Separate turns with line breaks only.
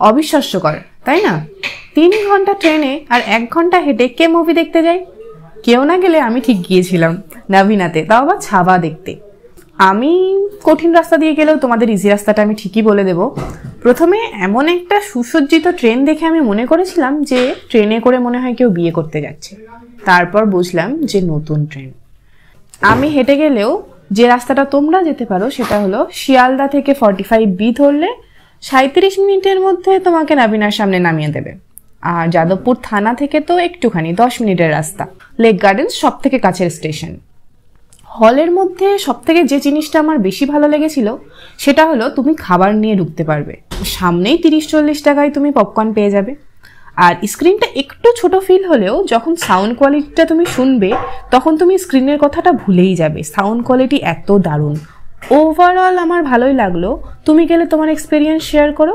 অবিশ্বাস্যকর তাই না? 3 ঘন্টা ট্রেনে আর 1 ঘন্টা হেঁটে কে মুভি দেখতে যায়? কেউ না গেলে আমি ঠিক গিয়েছিলাম নাভিনাতে, তাও আবার ছাবা দেখতে। আমি কঠিন রাস্তা দিয়ে গেলেও তোমাদের ইজি রাস্তাটা আমি ঠিকই বলে দেব। প্রথমে এমন একটা সুসজ্জিত ট্রেন দেখে আমি মনে করেছিলাম যে ট্রেনে করে মনে হয় কেউ বিয়ে করতে যাচ্ছে। তারপর বুঝলাম যে নতুন ট্রেন। আমি হেঁটে গেলেও যে রাস্তাটা তোমরা যেতে পারো সেটা হলো শিয়ালদা থেকে 45B ধরলে 37 মিনিটের মধ্যে তোমাকে নাভিনার সামনে নামিয়ে দেবে। আর যাদবপুর থানা থেকে তো একটুখানি 10 মিনিটের রাস্তা। লেক গার্ডেন্স সব থেকে কাছের স্টেশন। হলের মধ্যে সব থেকে যে জিনিসটা আমার বেশি ভালো লেগেছিল সেটা হলো তুমি খাবার নিয়ে ঢুকতে পারবে। সামনেই 30-40 টাকায় তুমি পপকর্ন পেয়ে যাবে। আর স্ক্রিনটা একটু ছোট ফিল হলেও যখন সাউন্ড কোয়ালিটিটা তুমি শুনবে তখন তুমি স্ক্রিনের কথাটা ভুলেই যাবে। সাউন্ড কোয়ালিটি এত দারুণ। ওভারঅল আমার ভালোই লাগলো। তুমি গেলে তোমার এক্সপিরিয়েন্স শেয়ার করো।